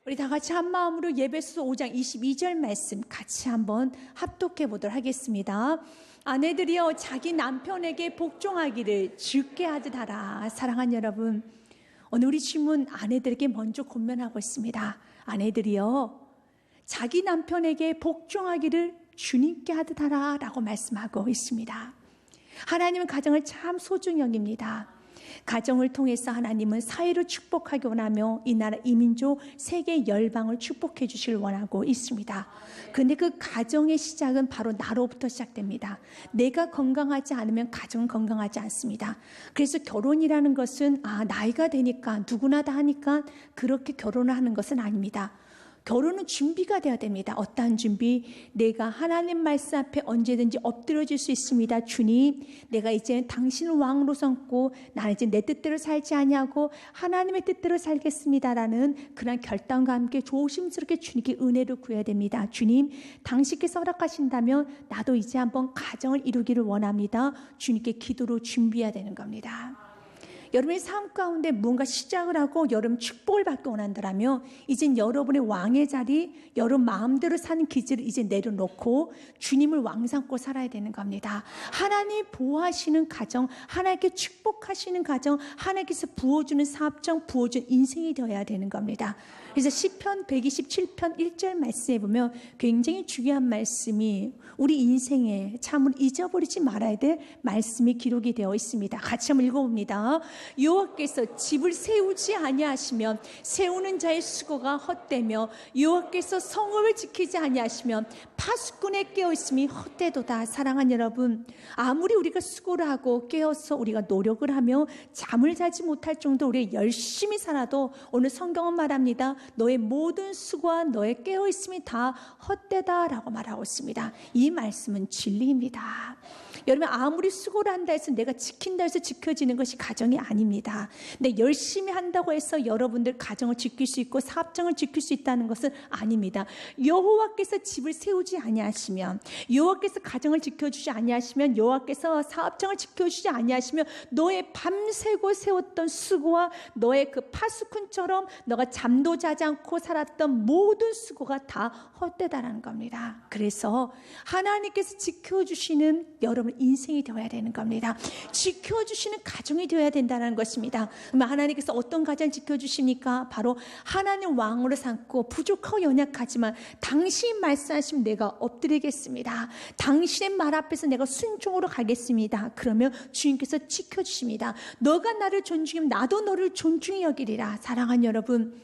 우리 다 같이 한 마음으로 예배소 5장 22절 말씀 같이 한번 합독해 보도록 하겠습니다. 아내들이여 자기 남편에게 복종하기를 주께 하듯 하라. 사랑하는 여러분, 오늘 우리 주님은 아내들에게 먼저 권면하고 있습니다. 아내들이여 자기 남편에게 복종하기를 주님께 하듯 하라 라고 말씀하고 있습니다. 하나님은 가정을 참 소중히 여깁니다. 가정을 통해서 하나님은 사회를 축복하기 원하며 이 나라 이민족 세계 열방을 축복해 주시길 원하고 있습니다. 그런데 그 가정의 시작은 바로 나로부터 시작됩니다. 내가 건강하지 않으면 가정은 건강하지 않습니다. 그래서 결혼이라는 것은 나이가 되니까 누구나 다 하니까 그렇게 결혼을 하는 것은 아닙니다. 결혼은 준비가 되어야 됩니다. 어떠한 준비? 내가 하나님 말씀 앞에 언제든지 엎드려질 수 있습니다. 주님, 내가 이제 당신을 왕으로 삼고 나는 이제 내 뜻대로 살지 아니하고 하나님의 뜻대로 살겠습니다라는 그런 결단과 함께 조심스럽게 주님께 은혜를 구해야 됩니다. 주님, 당신께서 허락하신다면 나도 이제 한번 가정을 이루기를 원합니다. 주님께 기도로 준비해야 되는 겁니다. 여러분의 삶 가운데 무언가 시작을 하고 여러분 축복을 받기 원한다면 이젠 여러분의 왕의 자리, 여러분 마음대로 사는 기질을 이제 내려놓고 주님을 왕 삼고 살아야 되는 겁니다. 하나님 보호하시는 가정, 하나님께 축복하시는 가정, 하나님께서 부어주는 사업장, 부어주는 인생이 되어야 되는 겁니다. 그래서 시편 127편 1절 말씀에 보면 굉장히 중요한 말씀이 우리 인생에 참으로 잊어버리지 말아야 될 말씀이 기록이 되어 있습니다. 같이 한번 읽어봅니다. 여호와께서 집을 세우지 아니하시면 세우는 자의 수고가 헛되며 여호와께서 성읍을 지키지 아니하시면 파수꾼의 깨어있음이 헛되도다. 사랑하는 여러분, 아무리 우리가 수고를 하고 깨어서 우리가 노력을 하며 잠을 자지 못할 정도로 우리가 열심히 살아도 오늘 성경은 말합니다. 너의 모든 수고와 너의 깨어있음이 다 헛되다라고 말하고 있습니다. 이 말씀은 진리입니다. 여러분, 아무리 수고를 한다 해서 내가 지킨다 해서 지켜지는 것이 가정이 아닙니다. 근데 열심히 한다고 해서 여러분들 가정을 지킬 수 있고 사업장을 지킬 수 있다는 것은 아닙니다. 여호와께서 집을 세우지 아니하시면, 여호와께서 가정을 지켜주지 아니하시면, 여호와께서 사업장을 지켜주지 아니하시면 너의 밤새고 세웠던 수고와 너의 그 파수꾼처럼 너가 잠도 자지 않고 살았던 모든 수고가 다 헛되다라는 겁니다. 그래서 하나님께서 지켜주시는 여러분 인생이 되어야 되는 겁니다. 지켜주시는 가정이 되어야 된다는 것입니다. 그러면 하나님께서 어떤 가정을 지켜주십니까? 바로 하나님 왕으로 삼고 부족하고 연약하지만 당신 말씀하시면 내가 엎드리겠습니다. 당신의 말 앞에서 내가 순종으로 가겠습니다. 그러면 주님께서 지켜주십니다. 너가 나를 존중하면 나도 너를 존중히 여기리라. 사랑하는 여러분,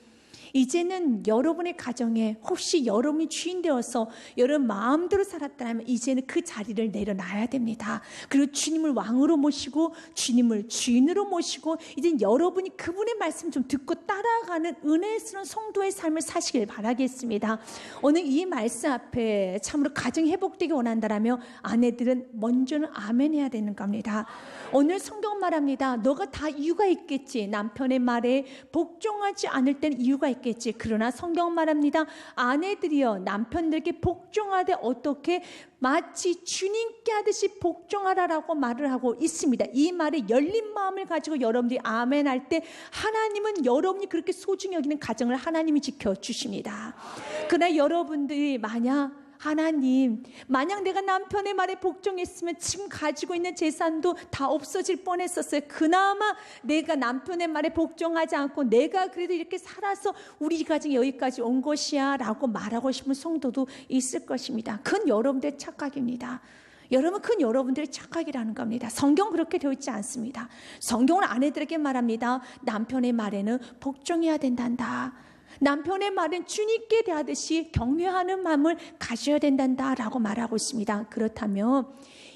이제는 여러분의 가정에 혹시 여러분이 주인 되어서 여러분 마음대로 살았다면 이제는 그 자리를 내려놔야 됩니다. 그리고 주님을 왕으로 모시고 주님을 주인으로 모시고 이제는 여러분이 그분의 말씀 좀 듣고 따라가는 은혜스러운 성도의 삶을 사시길 바라겠습니다. 오늘 이 말씀 앞에 참으로 가정이 회복되기 원한다면 아내들은 먼저는 아멘 해야 되는 겁니다. 오늘 성경 말합니다. 너가 다 이유가 있겠지. 남편의 말에 복종하지 않을 때는 이유가 있겠지. 그러나 성경 말합니다. 아내들이여 남편들에게 복종하되 어떻게 마치 주님께 하듯이 복종하라라고 말을 하고 있습니다. 이 말에 열린 마음을 가지고 여러분들이 아멘 할 때 하나님은 여러분이 그렇게 소중히 여기는 가정을 하나님이 지켜주십니다. 그러나 여러분들이 하나님, 만약 내가 남편의 말에 복종했으면 지금 가지고 있는 재산도 다 없어질 뻔했었어요. 그나마 내가 남편의 말에 복종하지 않고 내가 그래도 이렇게 살아서 우리 가정이 여기까지 온 것이야 라고 말하고 싶은 성도도 있을 것입니다. 그건 여러분들의 착각입니다. 여러분, 그건 여러분들의 착각이라는 겁니다. 성경은 그렇게 되어 있지 않습니다. 성경은 아내들에게 말합니다. 남편의 말에는 복종해야 된단다. 남편의 말은 주님께 대하듯이 경외하는 마음을 가져야 된단다라고 말하고 있습니다. 그렇다면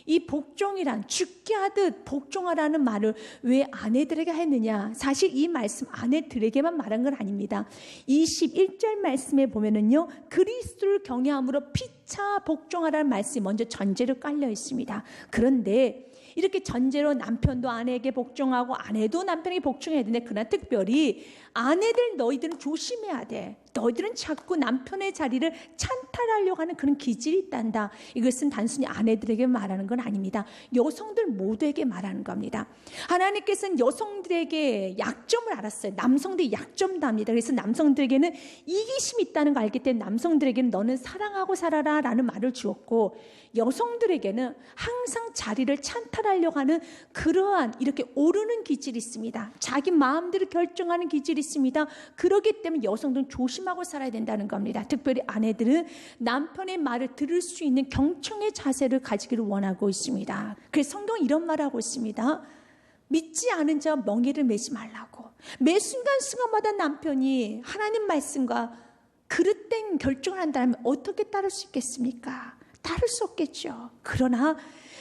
이 복종이란 죽게 하듯 복종하라는 말을 왜 아내들에게 했느냐? 사실 이 말씀 아내들에게만 말한 건 아닙니다. 21절 말씀에 보면은요, 그리스도를 경외함으로 피차 복종하라는 말씀이 먼저 전제로 깔려 있습니다. 그런데 이렇게 전제로 남편도 아내에게 복종하고 아내도 남편에게 복종해야 되는데, 그러나 특별히 아내들 너희들은 조심해야 돼. 너희들은 자꾸 남편의 자리를 찬탈하려고 하는 그런 기질이 있단다. 이것은 단순히 아내들에게 말하는 건 아닙니다. 여성들 모두에게 말하는 겁니다. 하나님께서는 여성들에게 약점을 알았어요. 남성들이 약점도 압니다. 그래서 남성들에게는 이기심이 있다는 걸 알기 때문에 남성들에게는 너는 사랑하고 살아라 라는 말을 주었고, 여성들에게는 항상 자리를 찬탈하려고 하는 그러한 이렇게 오르는 기질이 있습니다. 자기 마음대로 결정하는 기질이 있습니다. 그렇기 때문에 여성들은 조심하고 살아야 된다는 겁니다. 특별히 아내들은 남편의 말을 들을 수 있는 경청의 자세를 가지기를 원하고 있습니다. 그래서 성경은 이런 말을 하고 있습니다. 믿지 않은 자와 멍에를 매지 말라고. 매 순간순간마다 남편이 하나님 말씀과 그릇된 결정을 한다면 어떻게 따를 수 있겠습니까? 따를 수 없겠죠. 그러나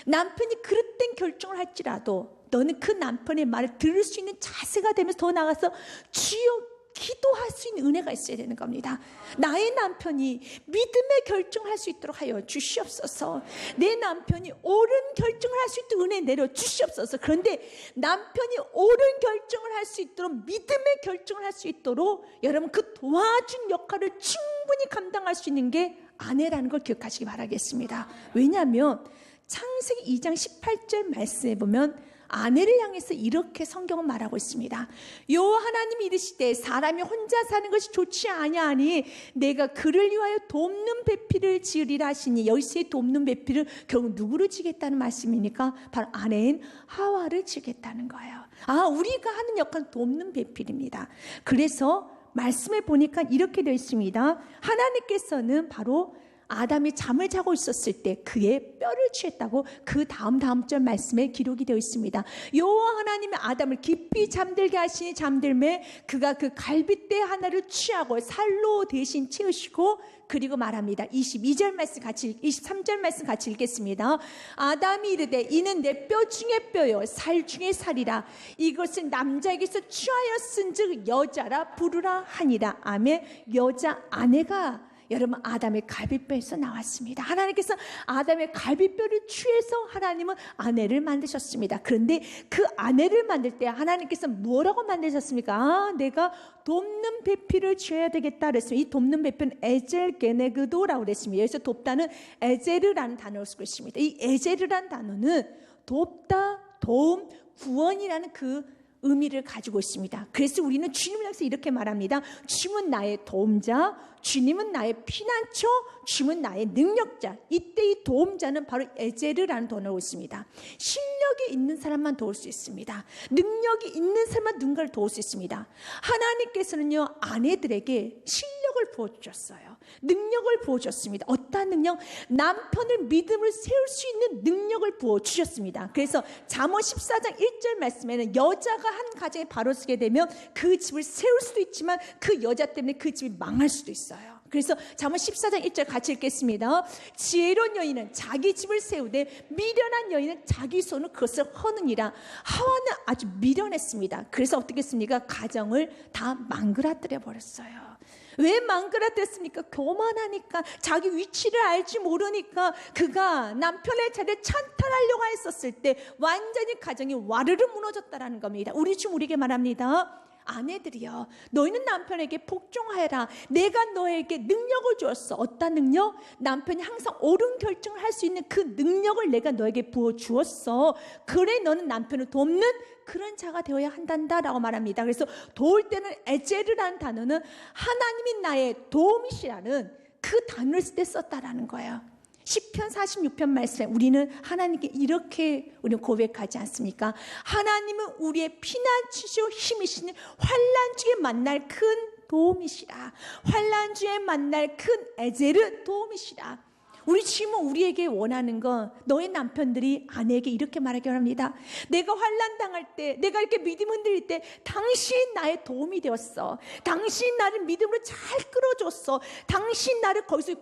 남편이 그릇된 결정을 할지라도 너는 그 남편의 말을 들을 수 있는 자세가 되면서 더 나아가서 주여 기도할 수 있는 은혜가 있어야 되는 겁니다. 나의 남편이 믿음의 결정을 할 수 있도록 하여 주시옵소서. 내 남편이 옳은 결정을 할 수 있도록 은혜 내려 주시옵소서. 그런데 남편이 옳은 결정을 할 수 있도록 믿음의 결정을 할 수 있도록 여러분 그 도와준 역할을 충분히 감당할 수 있는 게 아내라는 걸 기억하시기 바라겠습니다. 왜냐하면 창세기 2장 18절 말씀에 보면 아내를 향해서 이렇게 성경은 말하고 있습니다. 여호와 하나님이 이르시되 사람이 혼자 사는 것이 좋지 아니하니 내가 그를 위하여 돕는 배필을 지으리라 하시니, 여기서의 돕는 배필을 결국 누구를 지겠다는 말씀입니까? 바로 아내인 하와를 지겠다는 거예요. 우리가 하는 역할은 돕는 배필입니다. 그래서 말씀에 보니까 이렇게 되어 있습니다. 하나님께서는 바로 아담이 잠을 자고 있었을 때 그의 뼈를 취했다고 그 다음 절 말씀에 기록이 되어 있습니다. 여호와 하나님이 아담을 깊이 잠들게 하시니 잠들매 그가 그 갈빗대 하나를 취하고 살로 대신 채우시고, 그리고 말합니다. 23절 말씀 같이 읽겠습니다. 아담이 이르되 이는 내 뼈 중에 뼈요 살 중에 살이라. 이것은 남자에게서 취하였은즉 여자라 부르라 하니라. 아멘. 여자 아내가 여러분 아담의 갈비뼈에서 나왔습니다. 하나님께서 아담의 갈비뼈를 취해서 하나님은 아내를 만드셨습니다. 그런데 그 아내를 만들 때 하나님께서 뭐라고 만드셨습니까? 내가 돕는 배필을 취해야 되겠다 그랬습니다. 이 돕는 배필은 에젤 게네그도라고 그랬습니다. 여기서 돕다는 에제르라는 단어를 쓰고 있습니다. 이 에제르라는 단어는 돕다, 도움, 구원이라는 그 의미를 가지고 있습니다. 그래서 우리는 주님을 향해서 이렇게 말합니다. 주님은 나의 도움자, 주님은 나의 피난처, 주님은 나의 능력자. 이때 이 도움자는 바로 에제르라는 단어로 있습니다. 실력이 있는 사람만 도울 수 있습니다. 능력이 있는 사람만 누군가를 도울 수 있습니다. 하나님께서는요 아내들에게 실력을 부어주셨어요. 능력을 부어주셨습니다. 어떠한 능력? 남편을 믿음을 세울 수 있는 능력을 부어주셨습니다. 그래서 잠언 14장 1절 말씀에는 여자가 한 가정에 바로 서게 되면 그 집을 세울 수도 있지만 그 여자 때문에 그 집이 망할 수도 있어요. 그래서 잠언 14장 1절 같이 읽겠습니다. 지혜로운 여인은 자기 집을 세우되 미련한 여인은 자기 손으로 그것을 허느니라. 하와는 아주 미련했습니다. 그래서 어떻게 했습니까? 가정을 다 망그라뜨려 버렸어요. 왜 망그라뜨렸습니까? 교만하니까, 자기 위치를 알지 모르니까 그가 남편의 자리를 찬탈하려고 했었을 때 완전히 가정이 와르르 무너졌다라는 겁니다. 우리 지금 우리에게 말합니다. 아내들이여, 너희는 남편에게 복종하여라. 내가 너에게 능력을 주었어. 어떤 능력? 남편이 항상 옳은 결정을 할 수 있는 그 능력을 내가 너에게 부어주었어. 그래 너는 남편을 돕는 그런 자가 되어야 한단다라고 말합니다. 그래서 도울 때는 에제르라는 단어는 하나님이 나의 도움이시라는 그 단어를 쓸 때 썼다라는 거예요. 시편 46편 말씀에 우리는 하나님께 이렇게 우리는 고백하지 않습니까? 하나님은 우리의 피난처시오 힘이시니 환난 중에 만날 큰 도움이시라. 환난 중에 만날 큰 에제르 도움이시라. 우리 지금은 우리에게 원하는 건 너의 남편들이 아내에게 이렇게 말하기 원합니다. 내가 환난 당할 때, 내가 이렇게 믿음 흔들릴 때 당신 나의 도움이 되었어. 당신 나를 믿음으로 잘 끌어줬어. 당신 나를 거기서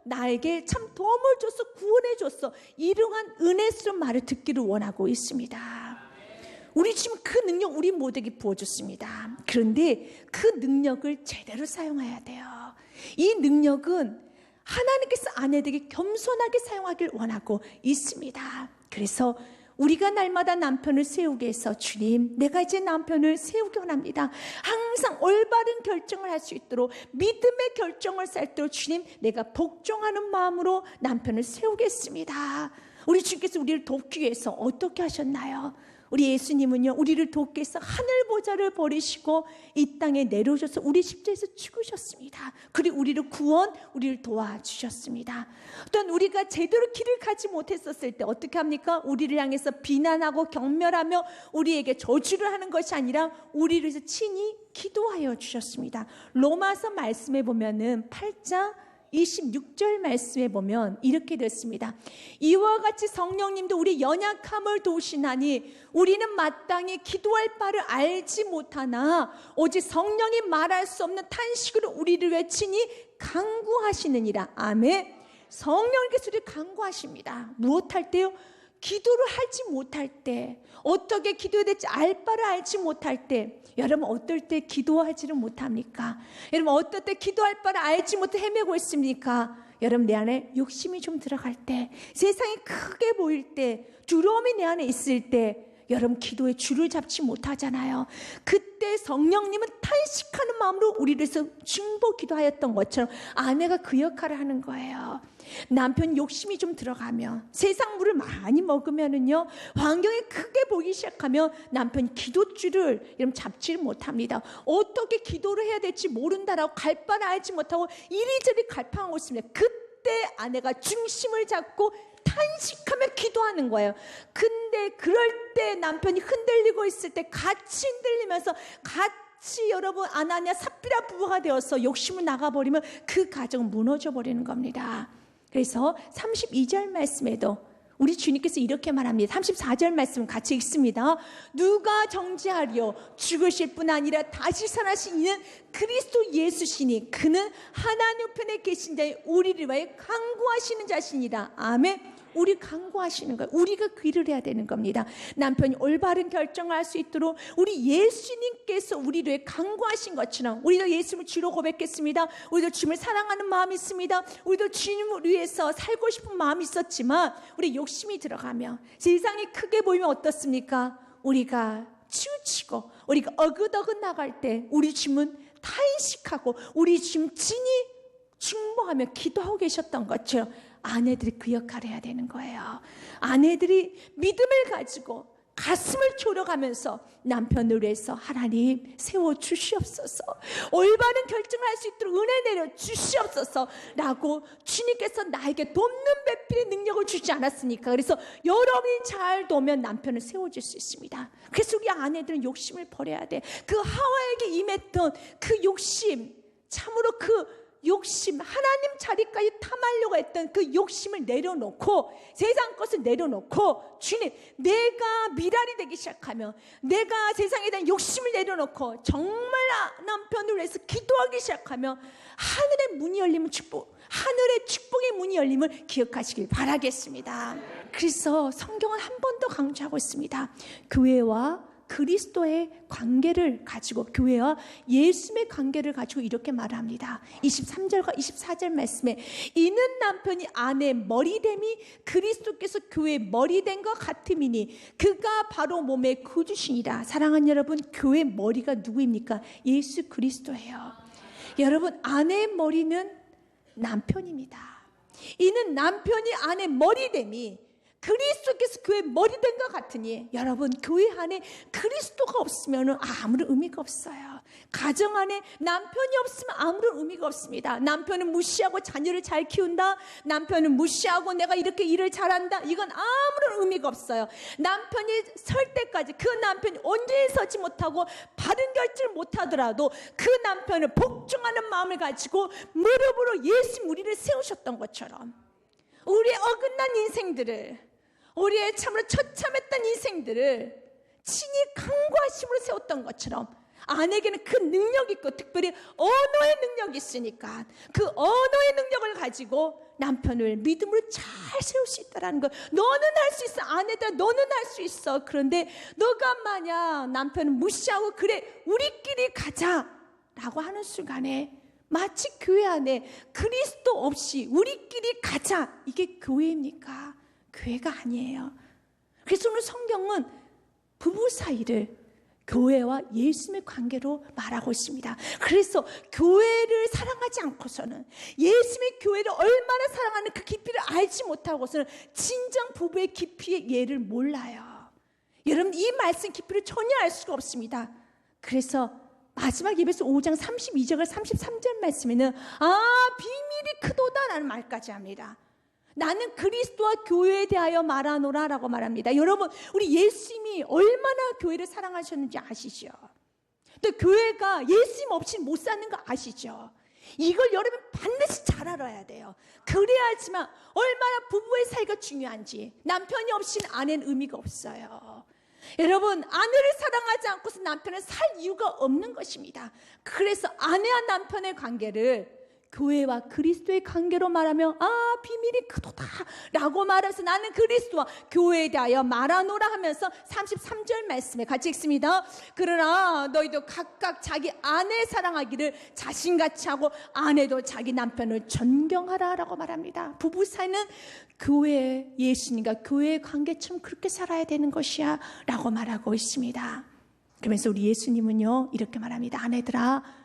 나에게 참 도움을 줬어. 구원해 줬어. 이러한 은혜스러운 말을 듣기를 원하고 있습니다. 우리 지금 그 능력 우리 모두에게 부어줬습니다. 그런데 그 능력을 제대로 사용해야 돼요. 이 능력은 하나님께서 아내들에게 겸손하게 사용하길 원하고 있습니다. 그래서 우리가 날마다 남편을 세우게 해서 주님, 내가 이제 남편을 세우기 원합니다. 항상 올바른 결정을 할 수 있도록 믿음의 결정을 살 때 주님, 내가 복종하는 마음으로 남편을 세우겠습니다. 우리 주님께서 우리를 돕기 위해서 어떻게 하셨나요? 우리 예수님은요, 우리를 돕기 위해서 하늘 보좌를 버리시고 이 땅에 내려오셔서 우리 십자에서 죽으셨습니다. 그리고 우리를 도와주셨습니다. 또한 우리가 제대로 길을 가지 못했었을 때 어떻게 합니까? 우리를 향해서 비난하고 경멸하며 우리에게 저주를 하는 것이 아니라 우리를 위해서 친히 기도하여 주셨습니다. 로마서 말씀에 보면은 8장 26절 말씀에 보면 이렇게 됐습니다. 이와 같이 성령님도 우리 연약함을 도우시나니 우리는 마땅히 기도할 바를 알지 못하나 오직 성령이 말할 수 없는 탄식으로 우리를 외치니 간구하시느니라. 아멘. 성령께서 우리를 간구하십니다. 무엇할 때요? 기도를 하지 못할 때, 어떻게 기도해야 될지 알 바를 알지 못할 때, 여러분 어떨 때 기도하지를 못합니까? 여러분 어떨 때 기도할 바를 알지 못해 헤매고 있습니까? 여러분 내 안에 욕심이 좀 들어갈 때, 세상이 크게 보일 때, 두려움이 내 안에 있을 때 여러분 기도에 줄을 잡지 못하잖아요. 그때 성령님은 탄식하는 마음으로 우리를 위해서 중보 기도하였던 것처럼 아내가 그 역할을 하는 거예요. 남편 욕심이 좀 들어가면, 세상 물을 많이 먹으면은요, 환경이 크게 보이기 시작하면 남편 기도줄을 여러분 잡지를 못합니다. 어떻게 기도를 해야 될지 모른다라고 갈 바를 알지 못하고 이리저리 갈팡하고 있습니다. 그때 아내가 중심을 잡고 탄식하며 기도하는 거예요. 근데 그럴 때 남편이 흔들리고 있을 때 같이 흔들리면서 같이 여러분 아나니아 삽비라 부부가 되어서 욕심을 나가버리면 그 가정은 무너져 버리는 겁니다. 그래서 32절 말씀에도 우리 주님께서 이렇게 말합니다. 34절 말씀 같이 읽습니다. 누가 정죄하리요? 죽으실 뿐 아니라 다시 살아신 이는 그리스도 예수시니 그는 하나님 편에 계신 자의 우리를 위하여 간구하시는 자시니라. 아멘. 우리 간구하시는 거예요. 우리가 그 일을 해야 되는 겁니다. 남편이 올바른 결정을 할 수 있도록 우리 예수님께서 우리를 위해 간구하신 것처럼 우리도 예수님을 주로 고백했습니다. 우리도 주님을 사랑하는 마음이 있습니다. 우리도 주님을 위해서 살고 싶은 마음이 있었지만 우리 욕심이 들어가면 세상이 크게 보이면 어떻습니까? 우리가 치우치고 우리가 어긋어긋 나갈 때 우리 주님은 탄식하고 우리 주님 진히 중보하며 기도하고 계셨던 것처럼 아내들이 그 역할을 해야 되는 거예요. 아내들이 믿음을 가지고 가슴을 졸여가면서 남편을 위해서 하나님 세워주시옵소서, 올바른 결정을 할 수 있도록 은혜 내려 주시옵소서 라고 주님께서 나에게 돕는 배필의 능력을 주지 않았습니까? 그래서 여러분이 잘 도면 남편을 세워줄 수 있습니다. 그래서 우리 아내들은 욕심을 버려야 돼. 그 하와에게 임했던 그 욕심, 참으로 그 욕심, 하나님 자리까지 탐하려고 했던 그 욕심을 내려놓고 세상 것을 내려놓고 주님, 내가 미랄이 되기 시작하면 내가 세상에 대한 욕심을 내려놓고 정말 남편을 위해서 기도하기 시작하면 하늘의 문이 열리면 하늘의 축복의 문이 열림을 기억하시길 바라겠습니다. 그래서 성경은 한 번 더 강조하고 있습니다. 교회와 그리스도의 관계를 가지고, 교회와 예수님의 관계를 가지고 이렇게 말합니다. 23절과 24절 말씀에 이는 남편이 아내의 머리됨이 그리스도께서 교회의 머리된 것 같음이니 그가 바로 몸의 구주시니라. 사랑하는 여러분, 교회의 머리가 누구입니까? 예수 그리스도예요. 여러분, 아내의 머리는 남편입니다. 이는 남편이 아내의 머리됨이 그리스도께서 교회의 머리 된 것 같으니, 여러분 교회 안에 그리스도가 없으면 아무런 의미가 없어요. 가정 안에 남편이 없으면 아무런 의미가 없습니다. 남편은 무시하고 자녀를 잘 키운다, 남편은 무시하고 내가 이렇게 일을 잘한다, 이건 아무런 의미가 없어요. 남편이 설 때까지 그 남편이 언제 서지 못하고 바른 결정을 못하더라도 그 남편을 복종하는 마음을 가지고 무릎으로 예수 우리를 세우셨던 것처럼 우리의 어긋난 인생들을, 우리의 참으로 처참했던 인생들을 친히 간구하심으로 세웠던 것처럼 아내에게는 그 능력이 있고 특별히 언어의 능력이 있으니까 그 언어의 능력을 가지고 남편을 믿음으로 잘 세울 수 있다는 거. 너는 할 수 있어. 아내들 너는 할 수 있어. 그런데 너가 만약 남편을 무시하고 그래 우리끼리 가자 라고 하는 순간에 마치 교회 안에 그리스도 없이 우리끼리 가자, 이게 교회입니까? 교회가 아니에요. 그래서 오늘 성경은 부부 사이를 교회와 예수님의 관계로 말하고 있습니다. 그래서 교회를 사랑하지 않고서는, 예수님의 교회를 얼마나 사랑하는 그 깊이를 알지 못하고서는 진정 부부의 깊이의 예를 몰라요. 여러분, 이 말씀 깊이를 전혀 알 수가 없습니다. 그래서 마지막 에베소 5장 32절 33절 말씀에는 비밀이 크도다 라는 말까지 합니다. 나는 그리스도와 교회에 대하여 말하노라 라고 말합니다. 여러분, 우리 예수님이 얼마나 교회를 사랑하셨는지 아시죠? 또 교회가 예수님 없이 못 사는 거 아시죠? 이걸 여러분 반드시 잘 알아야 돼요. 그래야지만 얼마나 부부의 사이가 중요한지. 남편이 없이는 아내는 의미가 없어요. 여러분, 아내를 사랑하지 않고서 남편을 살 이유가 없는 것입니다. 그래서 아내와 남편의 관계를 교회와 그리스도의 관계로 말하며 비밀이 크도다 라고 말해서 나는 그리스도와 교회에 대하여 말하노라 하면서 33절 말씀에 같이 읽습니다. 그러나 너희도 각각 자기 아내 사랑하기를 자신같이 하고 아내도 자기 남편을 존경하라 라고 말합니다. 부부 사이는 교회, 예수님과 교회의 관계처럼 그렇게 살아야 되는 것이야 라고 말하고 있습니다. 그러면서 우리 예수님은요 이렇게 말합니다. 아내들아,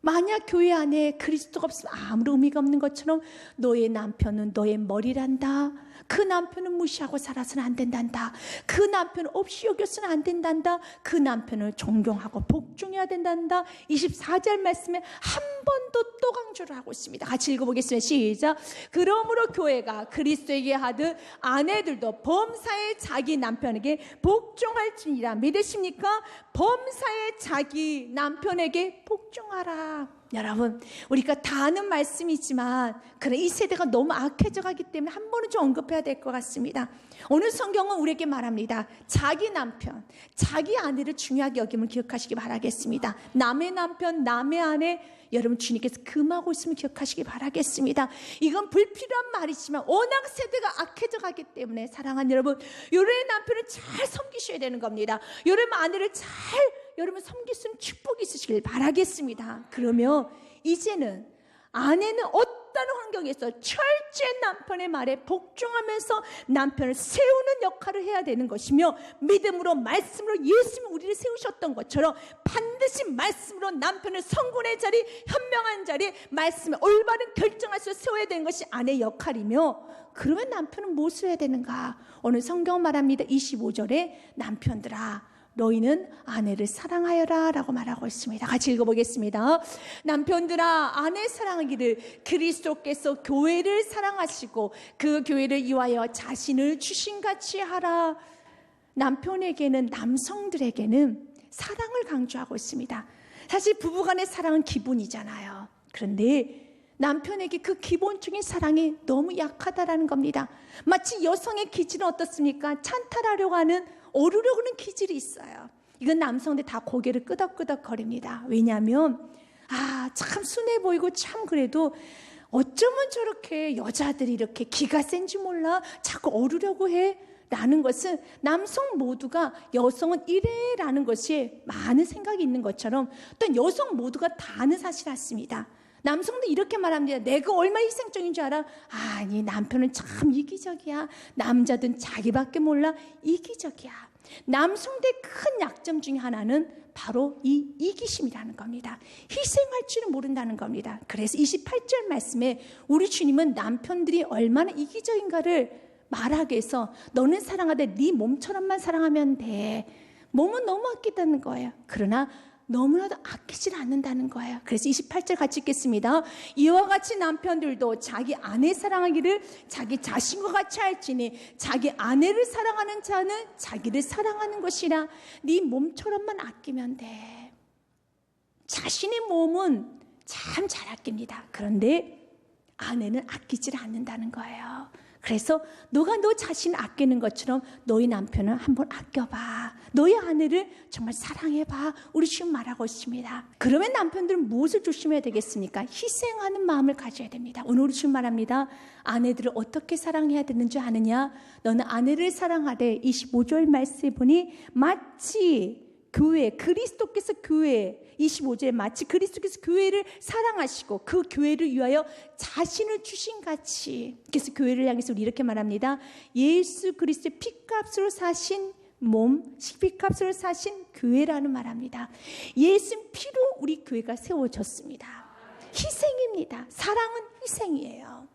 만약 교회 안에 그리스도가 없으면 아무런 의미가 없는 것처럼 너의 남편은 너의 머리란다. 그 남편은 무시하고 살아서는 안 된단다. 그 남편은 없이 여겨서는 안 된단다. 그 남편을 존경하고 복종해야 된단다. 24절 말씀에 한 번 또 강조를 하고 있습니다. 같이 읽어보겠습니다. 시작. 그러므로 교회가 그리스도에게 하듯 아내들도 범사에 자기 남편에게 복종할지니라. 믿으십니까? 범사에 자기 남편에게 복종하라. 여러분, 우리가 다 아는 말씀이지만 이 세대가 너무 악해져 가기 때문에 한 번은 좀 언급해야 될 것 같습니다. 오늘 성경은 우리에게 말합니다. 자기 남편, 자기 아내를 중요하게 여김을 기억하시기 바라겠습니다. 남의 남편, 남의 아내, 여러분 주님께서 금하고 있으면 기억하시기 바라겠습니다. 이건 불필요한 말이지만 워낙 세대가 악해져 가기 때문에 사랑하는 여러분, 여러분의 남편을 잘 섬기셔야 되는 겁니다. 여러분 아내를 잘 여러분 섬길 수 있는 축복이 있으시길 바라겠습니다. 그러면 이제는 아내는 어떤 환경에서 철저히 남편의 말에 복종하면서 남편을 세우는 역할을 해야 되는 것이며, 믿음으로 말씀으로 예수님이 우리를 세우셨던 것처럼 반드시 말씀으로 남편을 성군의 자리, 현명한 자리, 말씀에 올바른 결정할 수 세워야 되는 것이 아내의 역할이며, 그러면 남편은 무엇을 해야 되는가? 오늘 성경 말합니다. 25절에 남편들아 너희는 아내를 사랑하여라 라고 말하고 있습니다. 같이 읽어보겠습니다. 남편들아 아내 사랑하기를 그리스도께서 교회를 사랑하시고 그 교회를 위하여 자신을 주신같이 하라. 남편에게는, 남성들에게는 사랑을 강조하고 있습니다. 사실 부부간의 사랑은 기본이잖아요. 그런데 남편에게 그 기본적인 사랑이 너무 약하다라는 겁니다. 마치 여성의 기질은 어떻습니까? 찬탈하려고 하는, 오르려고 하는 기질이 있어요. 이건 남성들 다 고개를 끄덕끄덕 거립니다. 왜냐하면 참 순해 보이고 참 그래도 어쩌면 저렇게 여자들이 이렇게 기가 센지 몰라 자꾸 오르려고 해 라는 것은 남성 모두가 여성은 이래라는 것이 많은 생각이 있는 것처럼 또 여성 모두가 다 아는 사실 같습니다. 남성도 이렇게 말합니다. 내가 얼마나 희생적인 줄 알아? 아니 남편은 참 이기적이야. 남자든 자기밖에 몰라. 이기적이야. 남성들의 큰 약점 중에 하나는 바로 이 이기심이라는 겁니다. 희생할 줄은 모른다는 겁니다. 그래서 28절 말씀에 우리 주님은 남편들이 얼마나 이기적인가를 말하게 해서 너는 사랑하되 네 몸처럼만 사랑하면 돼. 몸은 너무 아끼다는 거예요. 그러나 너무나도 아끼질 않는다는 거예요. 그래서 28절 같이 읽겠습니다. 이와 같이 남편들도 자기 아내 사랑하기를 자기 자신과 같이 할지니 자기 아내를 사랑하는 자는 자기를 사랑하는 것이라. 네 몸처럼만 아끼면 돼. 자신의 몸은 참 잘 아낍니다. 그런데 아내는 아끼질 않는다는 거예요. 그래서 너가 너 자신을 아끼는 것처럼 너희 남편을 한번 아껴봐. 너희 아내를 정말 사랑해봐. 우리 지금 말하고 있습니다. 그러면 남편들은 무엇을 조심해야 되겠습니까? 희생하는 마음을 가져야 됩니다. 오늘 우리 지금 말합니다. 아내들을 어떻게 사랑해야 되는지 아느냐? 너는 아내를 사랑하되 25절 말씀에 보니 마치 교회, 그리스도께서 교회 25절에 마치 그리스도께서 교회를 사랑하시고 그 교회를 위하여 자신을 주신 같이, 그래서 교회를 향해서 우리 이렇게 말합니다. 예수 그리스도의 피값으로 사신 몸, 피값으로 사신 교회라는 말합니다. 예수 피로 우리 교회가 세워졌습니다. 희생입니다. 사랑은 희생이에요.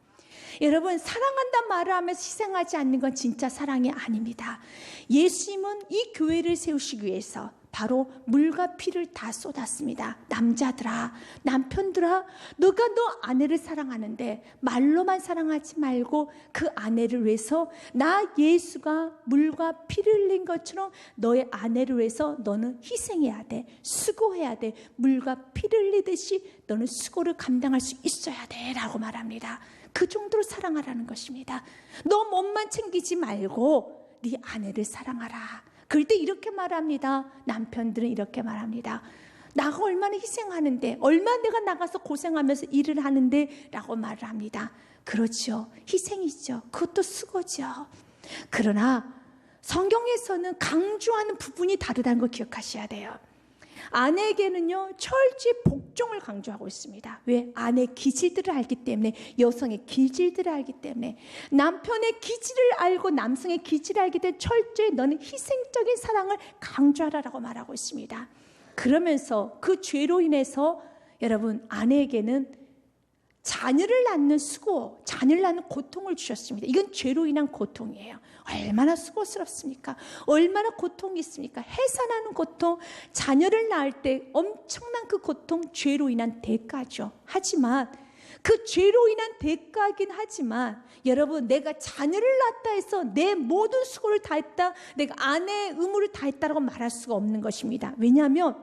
여러분, 사랑한다는 말을 하면서 희생하지 않는 건 진짜 사랑이 아닙니다. 예수님은 이 교회를 세우시기 위해서 바로 물과 피를 다 쏟았습니다. 남자들아, 남편들아, 너가 너 아내를 사랑하는데 말로만 사랑하지 말고 그 아내를 위해서 나 예수가 물과 피를 흘린 것처럼 너의 아내를 위해서 너는 희생해야 돼. 수고해야 돼. 물과 피를 흘리듯이 너는 수고를 감당할 수 있어야 돼 라고 말합니다. 그 정도로 사랑하라는 것입니다. 너 몸만 챙기지 말고 네 아내를 사랑하라. 그럴 때 이렇게 말합니다. 남편들은 이렇게 말합니다. 나가 얼마나 희생하는데, 얼마나 내가 나가서 고생하면서 일을 하는데 라고 말을 합니다. 그렇죠. 희생이죠. 그것도 수고죠. 그러나 성경에서는 강조하는 부분이 다르다는 걸 기억하셔야 돼요. 아내에게는요, 철저히 복종을 강조하고 있습니다. 왜? 아내의 기질들을 알기 때문에, 여성의 기질들을 알기 때문에, 남편의 기질을 알고 남성의 기질을 알기 때문에 철저히 너는 희생적인 사랑을 강조하라라고 말하고 있습니다. 그러면서 그 죄로 인해서 여러분, 아내에게는 자녀를 낳는 수고, 자녀를 낳는 고통을 주셨습니다. 이건 죄로 인한 고통이에요. 얼마나 수고스럽습니까? 얼마나 고통이 있습니까? 해산하는 고통, 자녀를 낳을 때 엄청난 그 고통, 죄로 인한 대가죠. 하지만 그 죄로 인한 대가이긴 하지만 여러분, 내가 자녀를 낳았다 해서 내 모든 수고를 다했다, 내가 아내의 의무를 다했다라고 말할 수가 없는 것입니다. 왜냐하면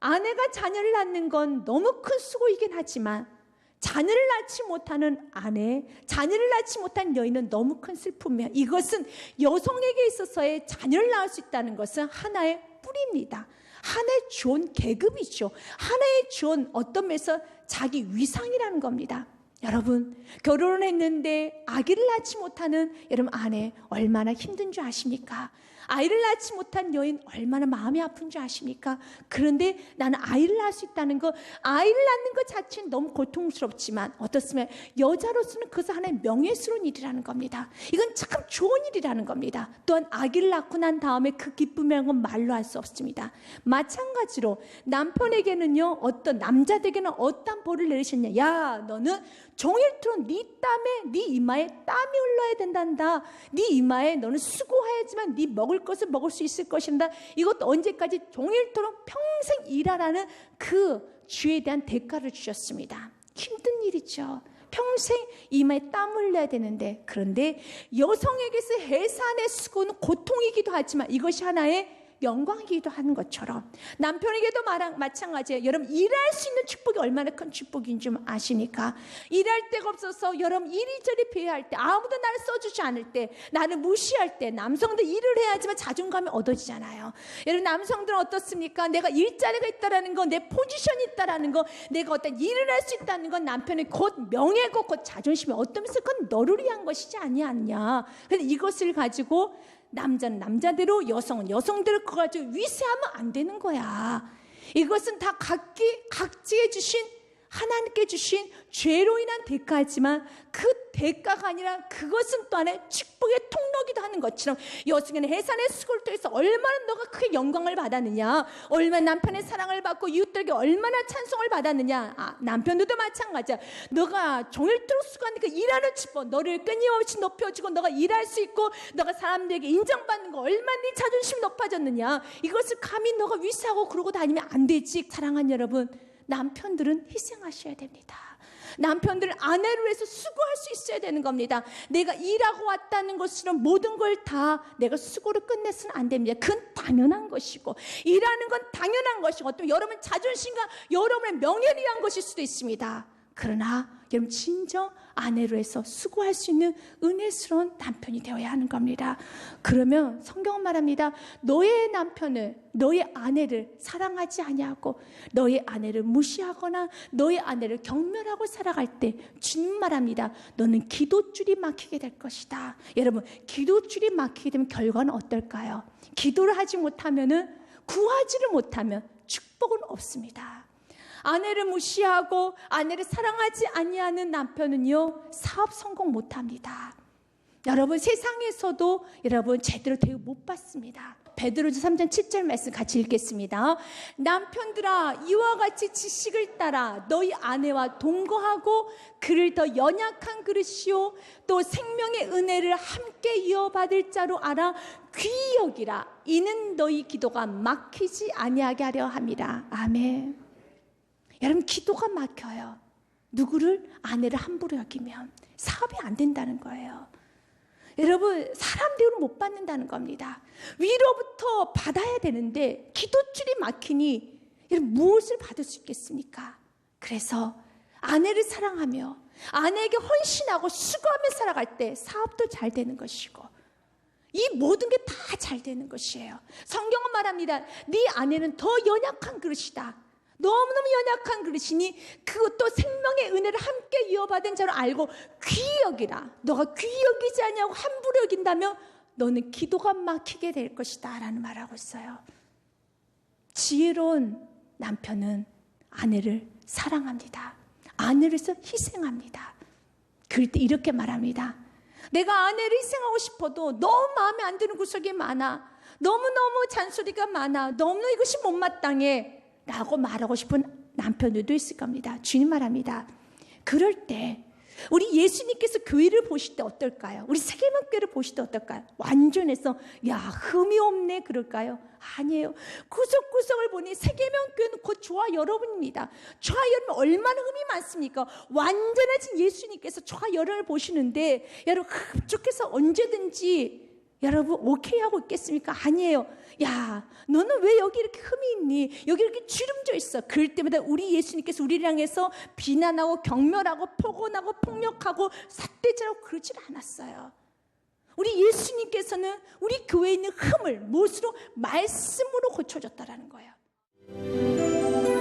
아내가 자녀를 낳는 건 너무 큰 수고이긴 하지만 자녀를 낳지 못하는 아내, 자녀를 낳지 못한 여인은 너무 큰 슬픔이에요. 이것은 여성에게 있어서의 자녀를 낳을 수 있다는 것은 하나의 뿌리입니다. 하나의 좋은 계급이죠. 하나의 좋은 어떤 면에서 자기 위상이라는 겁니다. 여러분, 결혼을 했는데 아기를 낳지 못하는 여러분 아내 얼마나 힘든 줄 아십니까? 아이를 낳지 못한 여인 얼마나 마음이 아픈 줄 아십니까? 그런데 나는 아이를 낳을 수 있다는 것, 아이를 낳는 것 자체는 너무 고통스럽지만 어떻습니까? 여자로서는 그것은 하나의 명예스러운 일이라는 겁니다. 이건 참 좋은 일이라는 겁니다. 또한 아기를 낳고 난 다음에 그 기쁨이라는 건 말로 할 수 없습니다. 마찬가지로 남편에게는요, 어떤 남자들에게는 어떤 벌을 내리셨냐? 야, 너는 종일토록 네 땀에, 네 이마에 땀이 흘러야 된단다. 네 이마에 너는 수고해야지만 네 먹을 것을 먹을 수 있을 것인다. 이것도 언제까지 종일토록 평생 일하라는 그 주에 대한 대가를 주셨습니다. 힘든 일이죠. 평생 이마에 땀을 흘려야 되는데, 그런데 여성에게서 해산의 수고는 고통이기도 하지만 이것이 하나의 영광이기도 하는 것처럼 남편에게도 마찬가지예요. 여러분, 일할 수 있는 축복이 얼마나 큰 축복인 줄 아십니까? 일할 데가 없어서 여러분 이리저리 배회할 때, 아무도 나를 써주지 않을 때, 나를 무시할 때 남성들 일을 해야지만 자존감이 얻어지잖아요. 여러분, 남성들은 어떻습니까? 내가 일자리가 있다라는 거, 내 포지션이 있다라는 거, 내가 어떤 일을 할 수 있다는 건 남편의 곧 명예고 곧 자존심이 어떤 면에서 그건 너를 위한 것이지 아니냐. 그래서 이것을 가지고 남자는 남자대로, 여성은 여성대로 그거 가지고 위세하면 안 되는 거야. 이것은 다 각지에 주신, 하나님께 주신 죄로 인한 대가이지만 그 대가가 아니라 그것은 또 하나의 축복의 통로기도 하는 것처럼 여성에는 해산의 수고를 통해서 얼마나 너가 크게 영광을 받았느냐, 얼마나 남편의 사랑을 받고 이웃들에게 얼마나 찬송을 받았느냐. 남편들도 마찬가지야. 너가 종일토록 수고하니까 일하는 축복, 너를 끊임없이 높여주고 너가 일할 수 있고 너가 사람들에게 인정받는 거, 얼마나 네 자존심이 높아졌느냐. 이것을 감히 너가 위세하고 그러고 다니면 안 되지. 사랑하는 여러분, 남편들은 희생하셔야 됩니다. 남편들은 아내를 위해서 수고할 수 있어야 되는 겁니다. 내가 일하고 왔다는 것으로 모든 걸 다 내가 수고를 끝내서는 안 됩니다. 그건 당연한 것이고, 일하는 건 당연한 것이고, 또 여러분 자존심과 여러분의 명예를 위한 것일 수도 있습니다. 그러나 여러분, 진정 아내로 해서 수고할 수 있는 은혜스러운 남편이 되어야 하는 겁니다. 그러면 성경은 말합니다. 너의 남편을, 너의 아내를 사랑하지 아니하고 너의 아내를 무시하거나 너의 아내를 경멸하고 살아갈 때 주님 말합니다. 너는 기도줄이 막히게 될 것이다. 여러분, 기도줄이 막히게 되면 결과는 어떨까요? 기도를 하지 못하면은 구하지를 못하면 축복은 없습니다. 아내를 무시하고 아내를 사랑하지 아니하는 남편은요, 사업 성공 못합니다. 여러분, 세상에서도 여러분 제대로 대우 못 받습니다. 베드로전 3장 7절 말씀 같이 읽겠습니다. 남편들아, 이와 같이 지식을 따라 너희 아내와 동거하고 그를 더 연약한 그릇이요 또 생명의 은혜를 함께 이어받을 자로 알아 귀히 여기라. 이는 너희 기도가 막히지 아니하게 하려 함이라. 아멘. 여러분, 기도가 막혀요. 누구를? 아내를 함부로 여기면 사업이 안 된다는 거예요. 여러분, 사람 대우를 못 받는다는 겁니다. 위로부터 받아야 되는데 기도줄이 막히니 여러분, 무엇을 받을 수 있겠습니까? 그래서 아내를 사랑하며 아내에게 헌신하고 수고하며 살아갈 때 사업도 잘 되는 것이고 이 모든 게 다 잘 되는 것이에요. 성경은 말합니다. 네 아내는 더 연약한 그릇이다. 너무너무 연약한 그릇이니 그것도 생명의 은혜를 함께 이어받은 자로 알고 귀히 여기라. 너가 귀히 여기지 않냐고 함부로 여긴다면 너는 기도가 막히게 될 것이다 라는 말하고 있어요. 지혜로운 남편은 아내를 사랑합니다. 아내를 위해서 희생합니다. 그럴 때 이렇게 말합니다. 내가 아내를 희생하고 싶어도 너무 마음에 안 드는 구석이 많아. 너무너무 잔소리가 많아. 너무 이것이 못마땅해 라고 말하고 싶은 남편들도 있을 겁니다. 주님 말합니다. 그럴 때 우리 예수님께서 교회를 보실 때 어떨까요? 우리 세계만교회를 보실 때 어떨까요? 완전해서 야, 흠이 없네 그럴까요? 아니에요. 구석구석을 보니 세계만교회는 곧 저와 여러분입니다. 저와 여러분 얼마나 흠이 많습니까? 완전하신 예수님께서 저와 여러분을 보시는데 여러분 흡족해서 언제든지 여러분 오케이 하고 있겠습니까? 아니에요. 야, 너는 왜 여기 이렇게 흠이 있니? 여기 이렇게 주름져 있어. 그럴 때마다 우리 예수님께서 우리를 향해서 비난하고 경멸하고 폭언하고 폭력하고 삿대질하고 그러질 않았어요. 우리 예수님께서는 우리 교회에 있는 흠을 무엇으로? 말씀으로 고쳐줬다라는 거예요.